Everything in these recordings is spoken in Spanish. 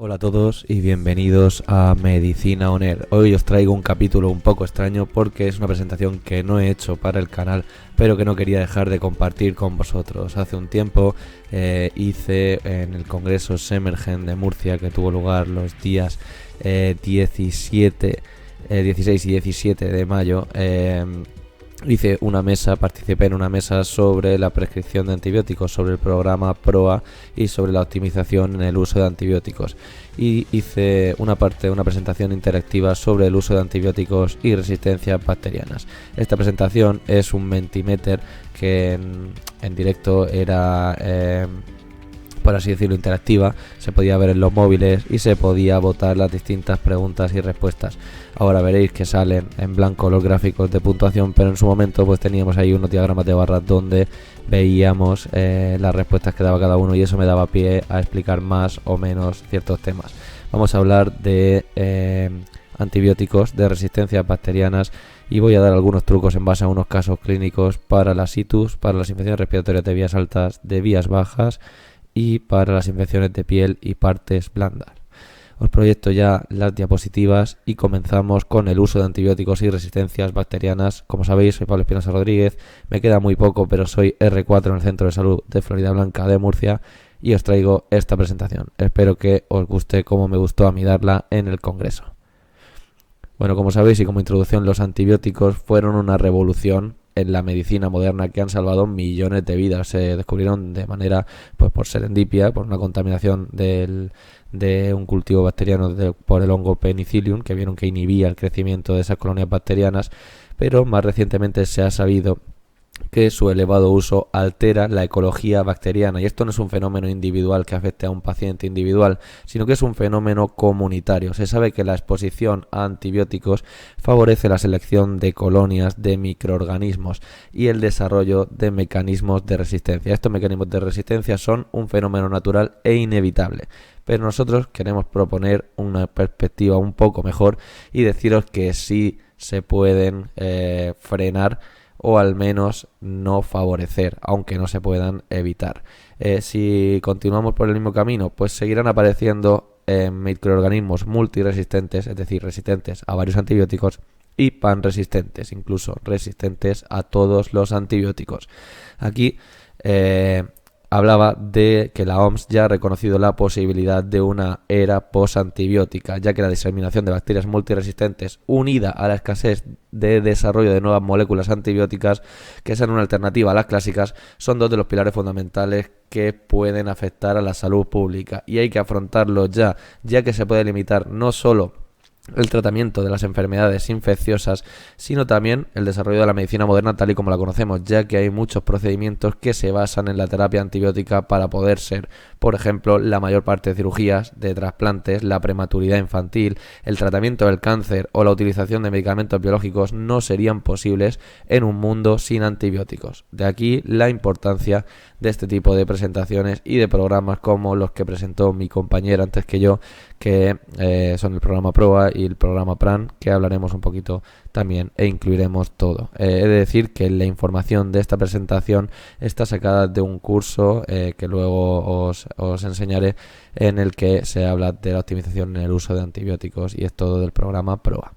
Hola a todos y bienvenidos a Medicina On Air. Hoy os traigo un capítulo un poco extraño porque es una presentación que no he hecho para el canal, pero que no quería dejar de compartir con vosotros. Hace un tiempo hice en el Congreso Semergen de Murcia, que tuvo lugar los días 16 y 17 de mayo. Participé en una mesa sobre la prescripción de antibióticos, sobre el programa PROA y sobre la optimización en el uso de antibióticos. Y hice una presentación interactiva sobre el uso de antibióticos y resistencias bacterianas. Esta presentación es un Mentimeter que en directo era, por así decirlo, interactiva. Se podía ver en los móviles y se podía votar las distintas preguntas y respuestas. Ahora veréis que salen en blanco los gráficos de puntuación, pero en su momento pues teníamos ahí unos diagramas de barras donde veíamos las respuestas que daba cada uno, y eso me daba pie a explicar más o menos ciertos temas. Vamos a hablar de antibióticos, de resistencias bacterianas, y voy a dar algunos trucos en base a unos casos clínicos para la situs, para las infecciones respiratorias de vías altas, de vías bajas y para las infecciones de piel y partes blandas. Os proyecto ya las diapositivas y comenzamos con el uso de antibióticos y resistencias bacterianas. Como sabéis, soy Pablo Espinosa Rodríguez, me queda muy poco, pero soy R4 en el Centro de Salud de Florida Blanca de Murcia y os traigo esta presentación. Espero que os guste como me gustó a mí darla en el Congreso. Bueno, como sabéis y como introducción, los antibióticos fueron una revolución en la medicina moderna que han salvado millones de vidas. Se descubrieron de manera, pues por serendipia, por una contaminación de un cultivo bacteriano por el hongo Penicillium, que vieron que inhibía el crecimiento de esas colonias bacterianas, pero más recientemente se ha sabido que su elevado uso altera la ecología bacteriana, y esto no es un fenómeno individual que afecte a un paciente individual, sino que es un fenómeno comunitario. Se sabe que la exposición a antibióticos favorece la selección de colonias de microorganismos y el desarrollo de mecanismos de resistencia. Estos mecanismos de resistencia son un fenómeno natural e inevitable, pero nosotros queremos proponer una perspectiva un poco mejor y deciros que sí se pueden frenar, o al menos no favorecer, aunque no se puedan evitar. Si continuamos por el mismo camino, pues seguirán apareciendo microorganismos multiresistentes, es decir, resistentes a varios antibióticos, y panresistentes, incluso resistentes a todos los antibióticos. Aquí hablaba de que la OMS ya ha reconocido la posibilidad de una era posantibiótica, ya que la diseminación de bacterias multiresistentes, unida a la escasez de desarrollo de nuevas moléculas antibióticas que sean una alternativa a las clásicas, son dos de los pilares fundamentales que pueden afectar a la salud pública, y hay que afrontarlo ya que se puede limitar no solo el tratamiento de las enfermedades infecciosas, sino también el desarrollo de la medicina moderna tal y como la conocemos, ya que hay muchos procedimientos que se basan en la terapia antibiótica para poder ser, por ejemplo, la mayor parte de cirugías, de trasplantes, la prematuridad infantil, el tratamiento del cáncer o la utilización de medicamentos biológicos no serían posibles en un mundo sin antibióticos. De aquí la importancia de este tipo de presentaciones y de programas como los que presentó mi compañera antes que yo, que son el programa PROA y el programa PRAN, que hablaremos un poquito también e incluiremos todo. He de decir que la información de esta presentación está sacada de un curso que luego os enseñaré, en el que se habla de la optimización en el uso de antibióticos, y es todo del programa PROA.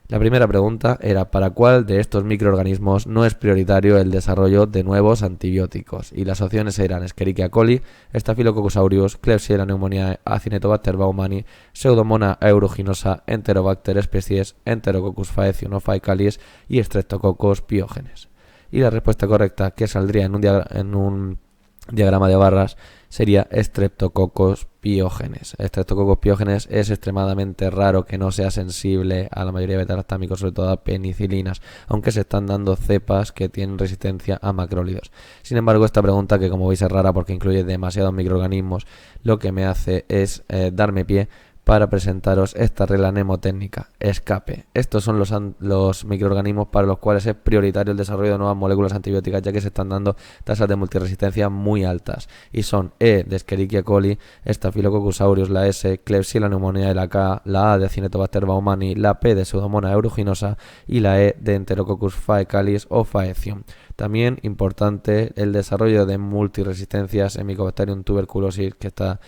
La primera pregunta era: ¿para cuál de estos microorganismos no es prioritario el desarrollo de nuevos antibióticos? Y las opciones eran Escherichia coli, Staphylococcus aureus, Klebsiella pneumoniae, Acinetobacter baumannii, Pseudomonas aeruginosa, Enterobacter species, Enterococcus faecium o faecalis y Streptococcus pyogenes. Y la respuesta correcta, que saldría en un diagrama de barras, sería Streptococcus pyogenes. Streptococcus pyogenes es extremadamente raro que no sea sensible a la mayoría de beta-lactámicos, sobre todo a penicilinas, aunque se están dando cepas que tienen resistencia a macrólidos. Sin embargo, esta pregunta, que como veis es rara porque incluye demasiados microorganismos, lo que me hace es darme pie para presentaros esta regla mnemotécnica: escape. Estos son los microorganismos para los cuales es prioritario el desarrollo de nuevas moléculas antibióticas, ya que se están dando tasas de multiresistencia muy altas, y son E de Escherichia coli, Staphylococcus aureus la S, Klebsiella pneumoniae la K, la A de Acinetobacter baumannii, la P de Pseudomonas aeruginosa y la E de Enterococcus faecalis o faecium. También importante el desarrollo de multiresistencias en Mycobacterium tuberculosis, que está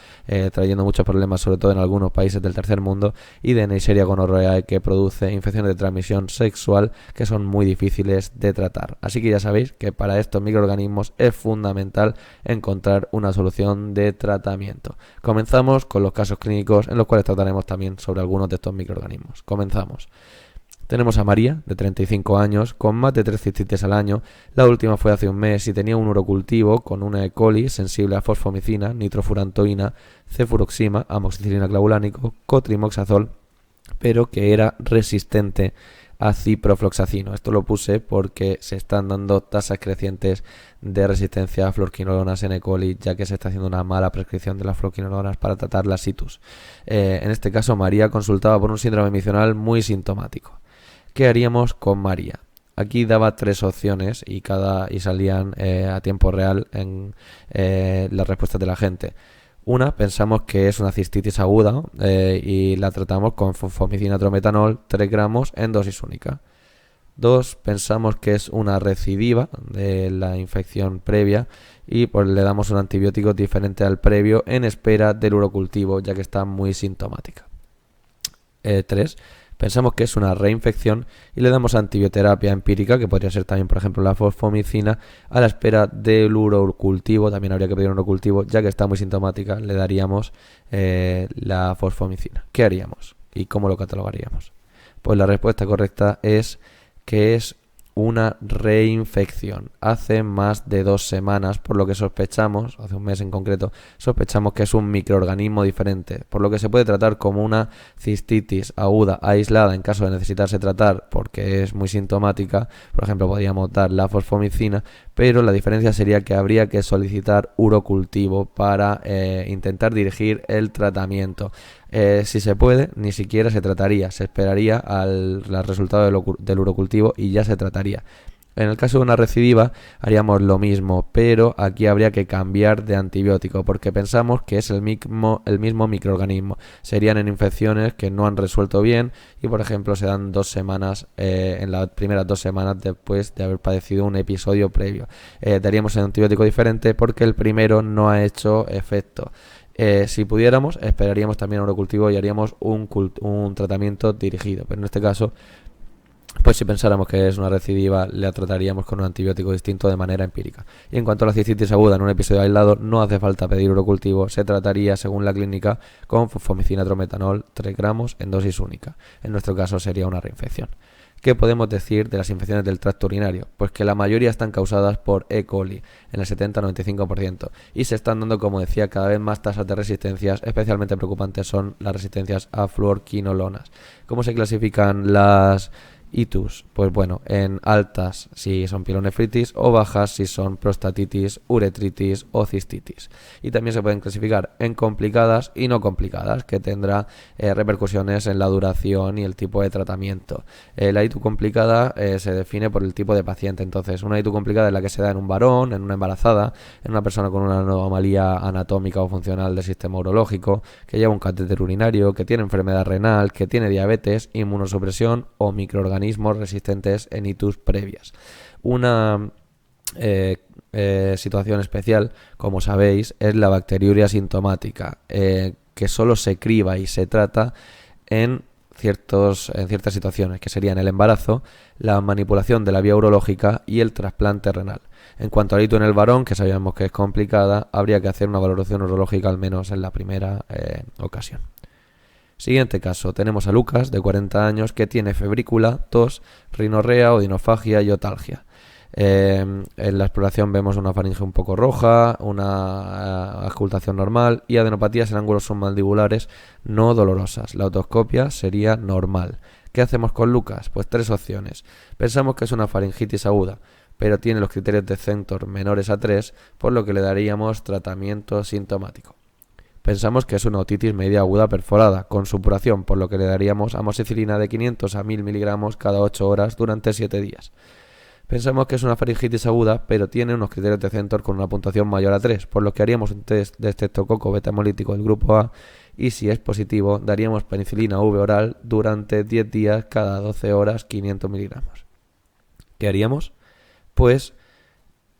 trayendo muchos problemas, sobre todo en algunos países del tercer mundo, y de Neisseria gonorrhoeae, que produce infecciones de transmisión sexual que son muy difíciles de tratar. Así que ya sabéis que para estos microorganismos es fundamental encontrar una solución de tratamiento. Comenzamos con los casos clínicos, en los cuales trataremos también sobre algunos de estos microorganismos. Comenzamos. Tenemos a María, de 35 años, con más de 3 cistitis al año. La última fue hace un mes y tenía un urocultivo con una E. coli sensible a fosfomicina, nitrofurantoína, cefuroxima, amoxicilina clavulánico, cotrimoxazol, pero que era resistente a ciprofloxacino. Esto lo puse porque se están dando tasas crecientes de resistencia a fluorquinolonas en E. coli, ya que se está haciendo una mala prescripción de las fluorquinolonas para tratar la situs. En este caso, María consultaba por un síndrome micional muy sintomático. ¿Qué haríamos con María? Aquí daba 3 opciones y salían a tiempo real en las respuestas de la gente. Una, pensamos que es una cistitis aguda y la tratamos con fosfomicina trometanol 3 gramos en dosis única. 2, pensamos que es una recidiva de la infección previa y pues le damos un antibiótico diferente al previo en espera del urocultivo, ya que está muy sintomática. 3, pensamos que es una reinfección y le damos antibioterapia empírica, que podría ser también, por ejemplo, la fosfomicina, a la espera del urocultivo. También habría que pedir un urocultivo, ya que está muy sintomática, le daríamos la fosfomicina. ¿Qué haríamos? ¿Y cómo lo catalogaríamos? Pues la respuesta correcta es que es una reinfección. Hace más de 2 semanas, por lo que sospechamos, hace un mes en concreto, sospechamos que es un microorganismo diferente, por lo que se puede tratar como una cistitis aguda aislada en caso de necesitarse tratar porque es muy sintomática. Por ejemplo, podríamos dar la fosfomicina, pero la diferencia sería que habría que solicitar urocultivo para intentar dirigir el tratamiento. Si se puede, ni siquiera se trataría, se esperaría al resultado del urocultivo y ya se trataría. En el caso de una recidiva haríamos lo pero aquí habría que cambiar de antibiótico porque pensamos que es el mismo microorganismo. Serían en infecciones que no han resuelto bien y, por ejemplo, se dan 2 semanas, en las primeras 2 semanas después de haber padecido un episodio previo. Daríamos un antibiótico diferente porque el primero no ha hecho efecto. Si pudiéramos, esperaríamos también urocultivo y haríamos un tratamiento dirigido, pero en este caso, pues si pensáramos que es una recidiva, la trataríamos con un antibiótico distinto de manera empírica. Y en cuanto a la cistitis aguda en un episodio aislado, no hace falta pedir urocultivo, se trataría según la clínica con fosfomicina trometanol 3 gramos en dosis única. En nuestro caso sería una reinfección. ¿Qué podemos decir de las infecciones del tracto urinario? Pues que la mayoría están causadas por E. coli, en el 70-95%, y se están dando, como decía, cada vez más tasas de resistencias. Especialmente preocupantes son las resistencias a fluorquinolonas. ¿Cómo se clasifican las itus? Pues bueno, en altas si son pielonefritis o bajas si son prostatitis, uretritis o cistitis. Y también se pueden clasificar en complicadas y no complicadas, que tendrá repercusiones en la duración y el tipo de tratamiento. La itu complicada se define por el tipo de paciente. Entonces, una itu complicada es la que se da en un varón, en una embarazada, en una persona con una anomalía anatómica o funcional del sistema urológico, que lleva un catéter urinario, que tiene enfermedad renal, que tiene diabetes, inmunosupresión o microorganismos resistentes en itus previas. Una situación especial, como sabéis, es la bacteriuria sintomática, que solo se criba y se trata en ciertas situaciones, que serían el embarazo, la manipulación de la vía urológica y el trasplante renal. En cuanto al hito en el varón, que sabíamos que es complicada, habría que hacer una valoración urológica al menos en la primera ocasión. Siguiente caso, tenemos a Lucas, de 40 años, que tiene febrícula, tos, rinorrea, odinofagia y otalgia. En la exploración vemos una faringe un poco roja, una auscultación normal y adenopatías en ángulos submandibulares no dolorosas. La otoscopia sería normal. ¿Qué hacemos con Lucas? Pues 3 opciones. Pensamos que es una faringitis aguda, pero tiene los criterios de Centor menores a 3, por lo que le daríamos tratamiento sintomático. Pensamos que es una otitis media aguda perforada, con supuración, por lo que le daríamos amoxicilina de 500 a 1000 miligramos cada 8 horas durante 7 días. Pensamos que es una faringitis aguda, pero tiene unos criterios de Centor con una puntuación mayor a 3, por lo que haríamos un test de estreptococo beta hemolítico del grupo A y, si es positivo, daríamos penicilina V oral durante 10 días cada 12 horas 500 miligramos. ¿Qué haríamos? Pues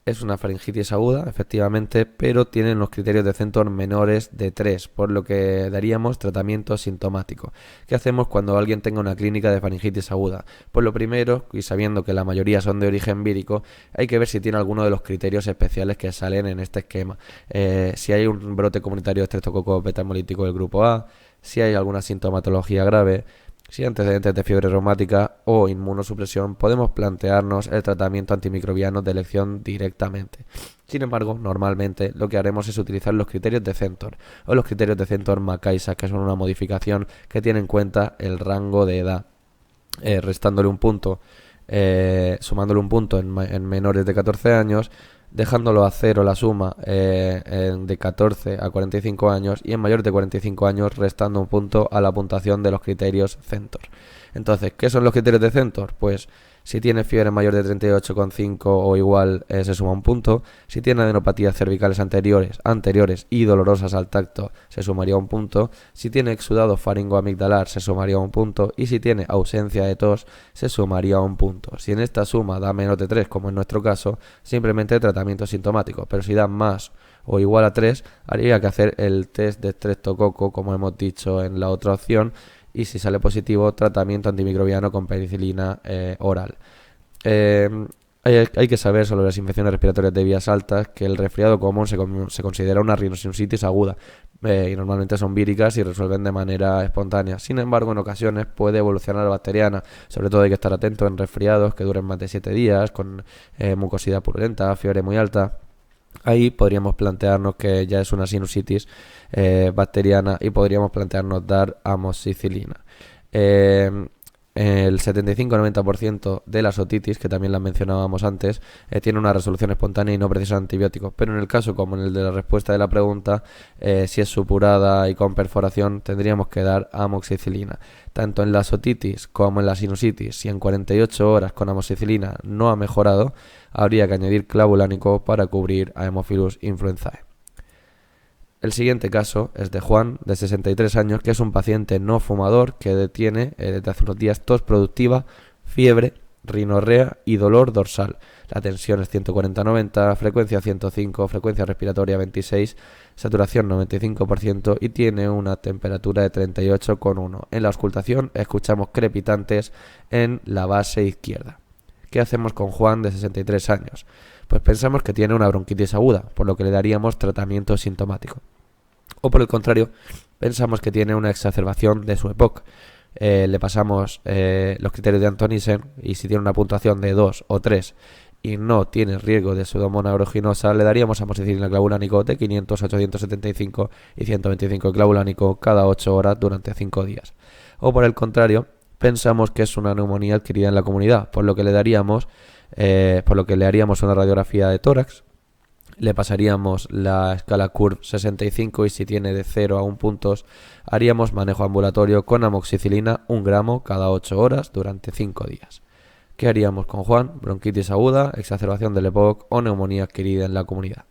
Es una faringitis aguda, efectivamente, pero tienen los criterios de Centor menores de 3, por lo que daríamos tratamiento sintomático. ¿Qué hacemos cuando alguien tenga una clínica de faringitis aguda? Pues lo primero, y sabiendo que la mayoría son de origen vírico, hay que ver si tiene alguno de los criterios especiales que salen en este esquema. Si hay un brote comunitario de estreptococo beta hemolítico del grupo A, si hay alguna sintomatología grave, si hay antecedentes de fiebre reumática o inmunosupresión, podemos plantearnos el tratamiento antimicrobiano de elección directamente. Sin embargo, normalmente lo que haremos es utilizar los criterios de Centor o los criterios de Centor-McIsaac, que son una modificación que tiene en cuenta el rango de edad, restándole un punto, sumándole un punto en menores de 14 años, dejándolo a cero la suma de 14 a 45 años y en mayores de 45 años restando un punto a la puntuación de los criterios Centor. Entonces, ¿qué son los criterios de Centor? Pues si tiene fiebre mayor de 38,5 o igual se suma un punto. Si tiene adenopatías cervicales anteriores y dolorosas al tacto se sumaría un punto. Si tiene exudado faringoamigdalar se sumaría un punto. Y si tiene ausencia de tos se sumaría un punto. Si en esta suma da menos de 3, como en nuestro caso, simplemente tratamiento sintomático. Pero si da más o igual a 3, habría que hacer el test de estreptococo, como hemos dicho en la otra opción, y si sale positivo, tratamiento antimicrobiano con penicilina oral. Hay que saber sobre las infecciones respiratorias de vías altas que el resfriado común se considera una rhinosinusitis aguda y normalmente son víricas y resuelven de manera espontánea. Sin embargo, en ocasiones puede evolucionar a bacteriana. Sobre todo hay que estar atento en resfriados que duren más de 7 días, con mucosidad purulenta, fiebre muy alta. Ahí podríamos plantearnos que ya es una sinusitis bacteriana y podríamos plantearnos dar amoxicilina. El 75-90% de las otitis, que también las mencionábamos antes, tiene una resolución espontánea y no precisa antibióticos. Pero en el caso, como en el de la respuesta de la pregunta, si es supurada y con perforación, tendríamos que dar amoxicilina. Tanto en la otitis como en la sinusitis, si en 48 horas con amoxicilina no ha mejorado, habría que añadir clavulánico para cubrir a Haemophilus influenzae. El siguiente caso es de Juan, de 63 años, que es un paciente no fumador que tiene desde hace unos días tos productiva, fiebre, rinorrea y dolor dorsal. La tensión es 140-90, frecuencia 105, frecuencia respiratoria 26, saturación 95% y tiene una temperatura de 38,1. En la auscultación escuchamos crepitantes en la base izquierda. ¿Qué hacemos con Juan, de 63 años? Pues pensamos que tiene una bronquitis aguda, por lo que le daríamos tratamiento sintomático. O por el contrario, pensamos que tiene una exacerbación de su EPOC. Le pasamos los criterios de Antonisen y si tiene una puntuación de 2 o 3 y no tiene riesgo de pseudomonas aeruginosa, le daríamos amoxicilina clavulánico de 500, 875 y 125 de clavulánico cada 8 horas durante 5 días. O por el contrario, pensamos que es una neumonía adquirida en la comunidad, por lo que le haríamos una radiografía de tórax, le pasaríamos la escala CURV 65 y si tiene de 0 a 1 puntos, haríamos manejo ambulatorio con amoxicilina 1 gramo cada 8 horas durante 5 días. ¿Qué haríamos con Juan? Bronquitis aguda, exacerbación del EPOC o neumonía adquirida en la comunidad.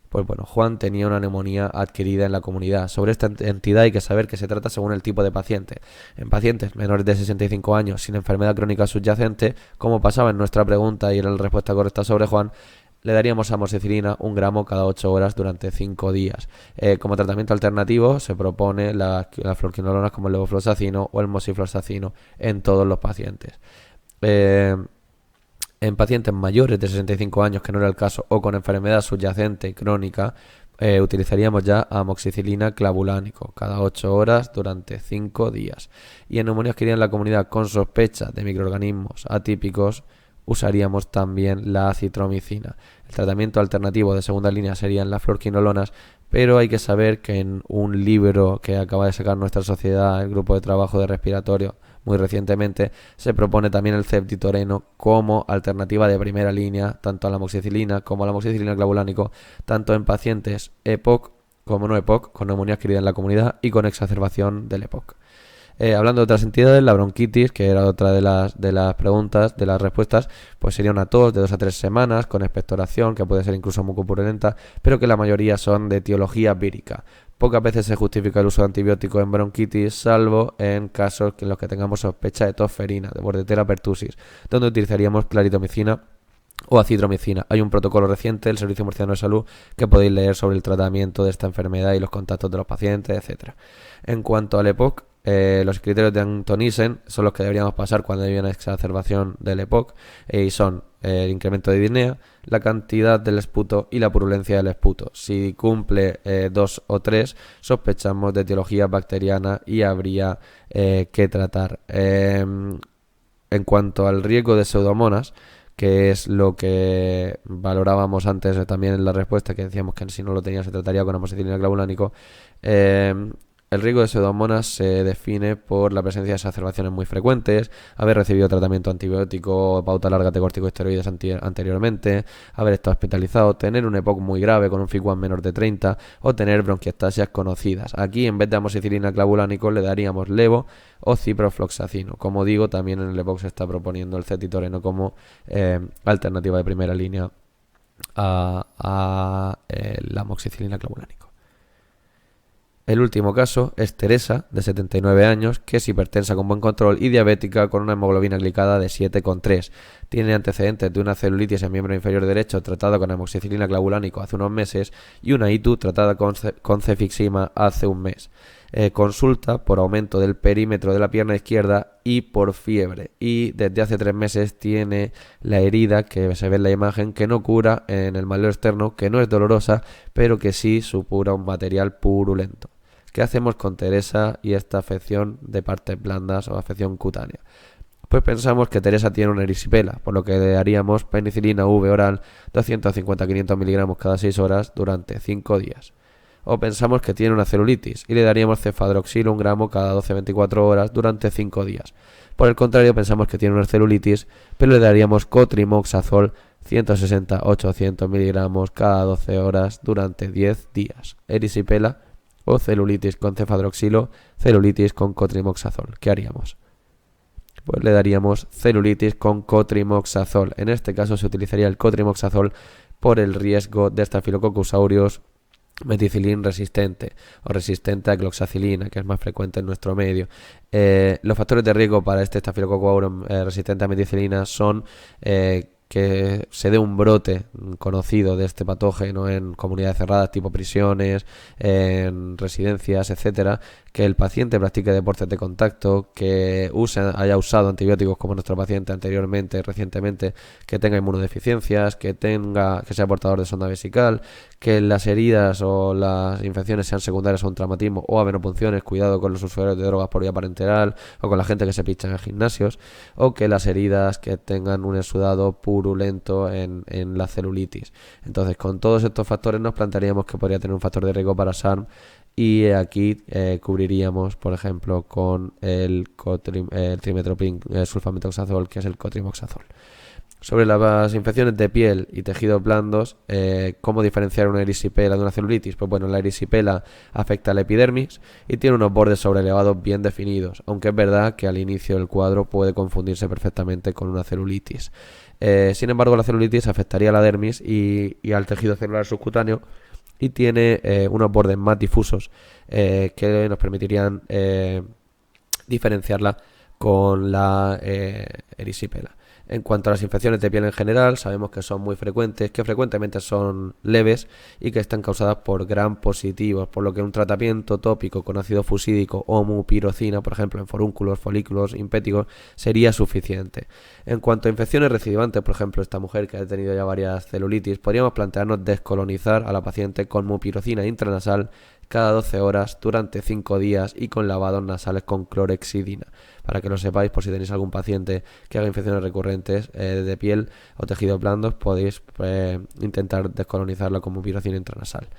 Pues bueno, Juan tenía una neumonía adquirida en la comunidad. Sobre esta entidad hay que saber que se trata según el tipo de paciente. En pacientes menores de 65 años sin enfermedad crónica subyacente, como pasaba en nuestra pregunta y era la respuesta correcta sobre Juan, le daríamos amoxicilina 1 gramo cada 8 horas durante 5 días. Como tratamiento alternativo se propone las fluoroquinolonas como el levofloxacino o el moxifloxacino en todos los pacientes. En pacientes mayores de 65 años, que no era el caso, o con enfermedad subyacente crónica, utilizaríamos ya amoxicilina clavulánico cada 8 horas durante 5 días. Y en neumonías que irían en la comunidad con sospecha de microorganismos atípicos, usaríamos también la acitromicina. El tratamiento alternativo de segunda línea serían las fluoroquinolonas, pero hay que saber que en un libro que acaba de sacar nuestra sociedad, el grupo de trabajo de respiratorio, muy recientemente, se propone también el ceftitoreno como alternativa de primera línea, tanto a la amoxicilina como a la amoxicilina clavulánico, tanto en pacientes EPOC como no EPOC, con neumonía adquirida en la comunidad y con exacerbación del EPOC. Hablando de otras entidades, la bronquitis, que era otra de las preguntas, de las respuestas, pues sería una tos de 2 a 3 semanas con expectoración, que puede ser incluso mucopurulenta, pero que la mayoría son de etiología vírica. Pocas veces se justifica el uso de antibióticos en bronquitis, salvo en casos en los que tengamos sospecha de tos ferina, de Bordetella pertussis, donde utilizaríamos claritomicina o acitromicina. Hay un protocolo reciente del Servicio Murciano de Salud que podéis leer sobre el tratamiento de esta enfermedad y los contactos de los pacientes, etcétera. En cuanto al EPOC, los criterios de Anton Isen son los que deberíamos pasar cuando hay una exacerbación del EPOC, y son el incremento de disnea, la cantidad del esputo y la purulencia del esputo. Si cumple 2 o 3, sospechamos de etiología bacteriana y habría que tratar. En cuanto al riesgo de pseudomonas, que es lo que valorábamos antes también en la respuesta, que decíamos que si no lo tenía se trataría con amoxicilina clavulánico. El riesgo de pseudomonas se define por la presencia de exacerbaciones muy frecuentes, haber recibido tratamiento antibiótico, pauta larga de corticosteroides anteriormente, haber estado hospitalizado, tener un EPOC muy grave con un FIC1 menor de 30 o tener bronquiectasias conocidas. Aquí en vez de amoxicilina clavulánico le daríamos levo o ciprofloxacino. Como digo, también en el EPOC se está proponiendo el cetitoreno como alternativa de primera línea a la amoxicilina clavulánico. El último caso es Teresa, de 79 años, que es hipertensa con buen control y diabética con una hemoglobina glicada de 7,3. Tiene antecedentes de una celulitis en miembro inferior derecho tratada con amoxicilina clavulánico hace unos meses y una ITU tratada con cefixima hace un mes. Consulta por aumento del perímetro de la pierna izquierda y por fiebre. Y desde hace 3 meses tiene la herida que se ve en la imagen, que no cura en el maleo externo, que no es dolorosa, pero que sí supura un material purulento. ¿Qué hacemos con Teresa y esta afección de partes blandas o afección cutánea? Pues pensamos que Teresa tiene una erisipela, por lo que le daríamos penicilina V oral 250-500 miligramos cada 6 horas durante 5 días. O pensamos que tiene una celulitis y le daríamos cefadroxil 1 gramo cada 12-24 horas durante 5 días. Por el contrario, pensamos que tiene una celulitis, pero le daríamos cotrimoxazol 160-800 miligramos cada 12 horas durante 10 días. Erisipela o celulitis con cefadroxilo, celulitis con cotrimoxazol. ¿Qué haríamos? Pues le daríamos celulitis con cotrimoxazol. En este caso se utilizaría el cotrimoxazol por el riesgo de Staphylococcus aureus meticilin resistente o resistente a cloxacilina, que es más frecuente en nuestro medio. Los factores de riesgo para este Staphylococcus aureus resistente a meticilina son que se dé un brote conocido de este patógeno en comunidades cerradas tipo prisiones, en residencias, etcétera, que el paciente practique deportes de contacto, que haya usado antibióticos como nuestro paciente anteriormente, recientemente, que tenga inmunodeficiencias, que sea portador de sonda vesical, que las heridas o las infecciones sean secundarias a un traumatismo o a venopunciones, cuidado con los usuarios de drogas por vía parenteral o con la gente que se pincha en gimnasios, o que las heridas que tengan un exudado purulento en la celulitis. Entonces, con todos estos factores nos plantearíamos que podría tener un factor de riesgo para SARM, y aquí cubriríamos, por ejemplo, con el trimetoprim sulfametoxazol, que es el cotrimoxazol. Sobre las infecciones de piel y tejidos blandos, ¿cómo diferenciar una erisipela de una celulitis? Pues bueno, la erisipela afecta a la epidermis y tiene unos bordes sobrelevados bien definidos, aunque es verdad que al inicio del cuadro puede confundirse perfectamente con una celulitis. Sin embargo, la celulitis afectaría a la dermis y al tejido celular subcutáneo, y tiene unos bordes más difusos que nos permitirían diferenciarla con la erisipela. En cuanto a las infecciones de piel en general, sabemos que son muy frecuentes, que frecuentemente son leves y que están causadas por gram positivos, por lo que un tratamiento tópico con ácido fusídico o mupirocina, por ejemplo en forúnculos, folículos, impéticos, sería suficiente. En cuanto a infecciones recidivantes, por ejemplo esta mujer que ha tenido ya varias celulitis, podríamos plantearnos descolonizar a la paciente con mupirocina intranasal cada 12 horas durante 5 días y con lavados nasales con clorhexidina. Para que lo sepáis, por si tenéis algún paciente que haga infecciones recurrentes de piel o tejidos blandos, podéis intentar descolonizarla con mupirocina intranasal.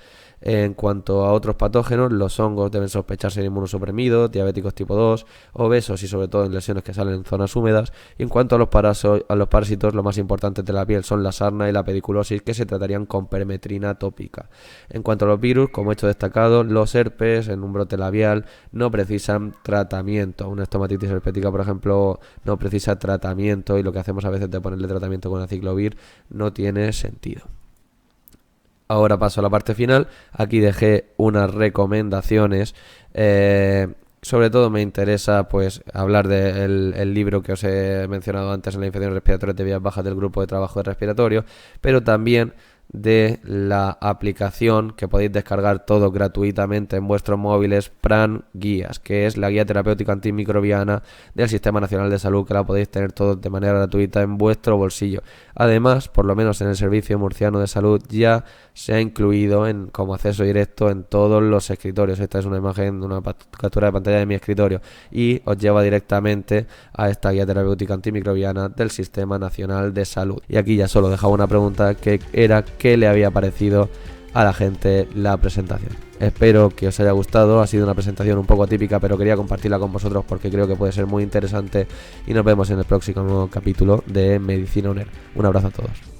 En cuanto a otros patógenos, los hongos deben sospecharse en inmunosuprimidos, diabéticos tipo 2, obesos y sobre todo en lesiones que salen en zonas húmedas. Y en cuanto a los parásitos, lo más importante de la piel son la sarna y la pediculosis, que se tratarían con permetrina tópica. En cuanto a los virus, como he hecho destacado, los herpes en un brote labial no precisan tratamiento. Una estomatitis herpética, por ejemplo, no precisa tratamiento, y lo que hacemos a veces de ponerle tratamiento con aciclovir no tiene sentido. Ahora paso a la parte final. Aquí dejé unas recomendaciones Sobre todo me interesa pues hablar del libro que os he mencionado antes, en la infección respiratoria de vías bajas, del grupo de trabajo de respiratorio, pero también de la aplicación que podéis descargar todo gratuitamente en vuestros móviles, Pran Guías, que es la guía terapéutica antimicrobiana del Sistema Nacional de Salud, que la podéis tener todo de manera gratuita en vuestro bolsillo. Además, por lo menos en el Servicio Murciano de Salud ya se ha incluido como acceso directo en todos los escritorios. Esta es una imagen, una captura de pantalla de mi escritorio y os lleva directamente a esta guía terapéutica antimicrobiana del Sistema Nacional de Salud. Y aquí ya solo dejaba una pregunta, que era qué le había parecido a la gente la presentación. Espero que os haya gustado. Ha sido una presentación un poco atípica, pero quería compartirla con vosotros porque creo que puede ser muy interesante, y nos vemos en el próximo capítulo de Medicina UNER. Un abrazo a todos.